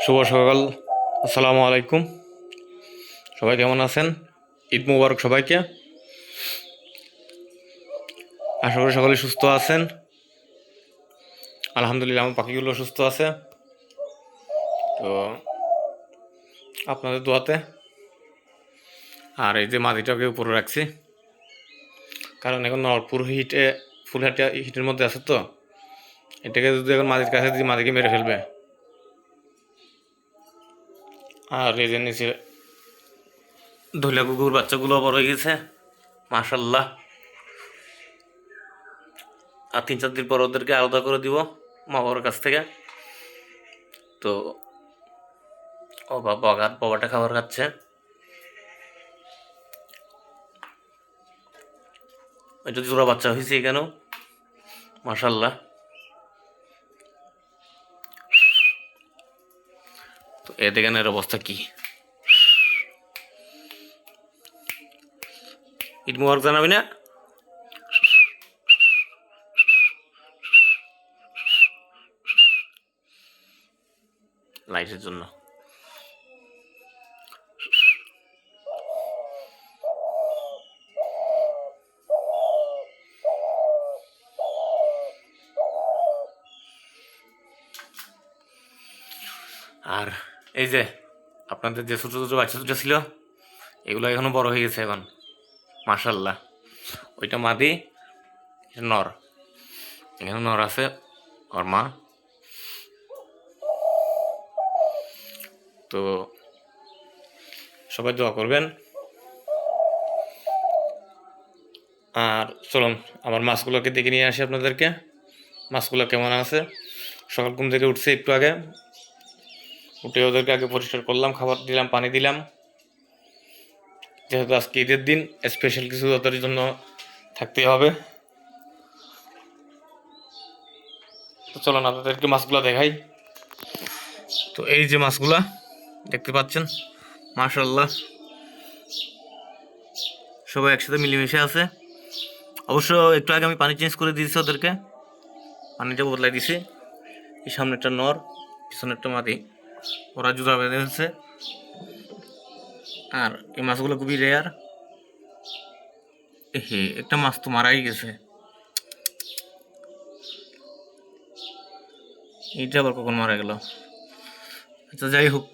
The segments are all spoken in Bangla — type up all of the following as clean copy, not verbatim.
শুভ সকাল, আসসালামু আলাইকুম। সবাই কেমন আছেন? ঈদ মুবারক সবাইকে। আশা করি সকলে সুস্থ আছেন। আলহামদুলিল্লাহ আমার পাখিগুলো সুস্থ আছে। তো আপনাদের দোয়াতে। আর এই যে মাটিটাকে উপরে রাখছি, কারণ এখন নরপুর ফুলহাটিয়া হিটের মধ্যে আছে, তো এটাকে যদি এখন মাটির কাছে দিয়ে মাটিকে মেরে ফেলবে। আর এই যে নিচে ধইলা কুকুর বাচ্চাগুলো বড় হয়ে গেছে, মাশাল্লাহ। আর 3-4 দিন পর ওদেরকে আলাদা করে দিব মা বাবার কাছ থেকে। তো ও বাবাটা খাবার খাচ্ছে। এটা জোড়া বাচ্চা হয়েছে কেন, মাশাল্লাহ। তো এ দেখেন এর অবস্থা কি। ঈদ মুবারক জানাবি না? লাইটের জন্য। আর এই যে আপনাদের যে ছোটো ছোটো বাচ্চা দুটো ছিল, এগুলো এখনো বড় হয়ে গেছে এখন, মাশাল্লাহ। ওইটা মাদি, এটা নর। এখানে নর আছে, ওর মা। তো সবাই দোয়া করবেন। আর চলুন আমার মাছগুলোকে দেখে নিয়ে আসি আপনাদেরকে। মাছগুলো কেমন আছে। সকাল ঘুম থেকে উঠছে একটু আগে, উঠে ওদেরকে আগে পরিষ্কার করলাম, খাবার দিলাম, পানি দিলাম। যেহেতু আজকে ঈদের দিন, স্পেশাল কিছু ওদের জন্য থাকতেই হবে। তো চলুন আপনাদেরকে মাছগুলো দেখাই। তো এই যে মাছগুলা দেখতে পাচ্ছেন, মাশাআল্লাহ সবাই একসাথে মিলেমিশে আছে। অবশ্য একটু আগে আমি পানি চেঞ্জ করে দিয়েছি ওদেরকে, পানিটা বদলাই দিছি। এই সামনে একটা নর, পিছনে একটা মাদি, ওরা জোড়া বেঁধে হচ্ছে। আর এই মাছগুলো খুবই রেয়ার। হে, একটা মাছ তো মারাই গেছে। এইটা আবার কখন মারা গেল? আচ্ছা যাই হোক,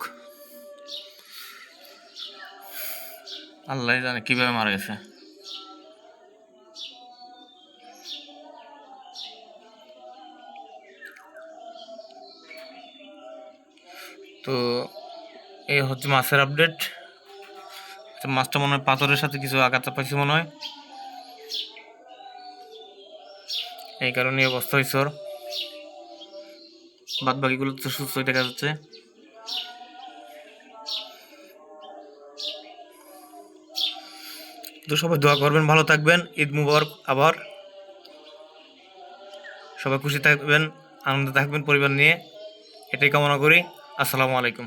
আল্লাহ জানে কিভাবে মারা গেছে। তো এই হচ্ছে মাছের আপডেট। মাছটা মনে হয় পাথরের সাথে কিছু আঘাত পাইছে মনে হয়, এই কারণে অবস্থা হয়েছে ওর। বাদ বাকিগুলো তো সুস্থই দেখা যাচ্ছে। তো সবাই দোয়া করবেন, ভালো থাকবেন। ঈদ মুবারক আবার। সবাই খুশি থাকবেন, আনন্দে থাকবেন পরিবার নিয়ে, এটাই কামনা করি। আসসালামু আলাইকুম।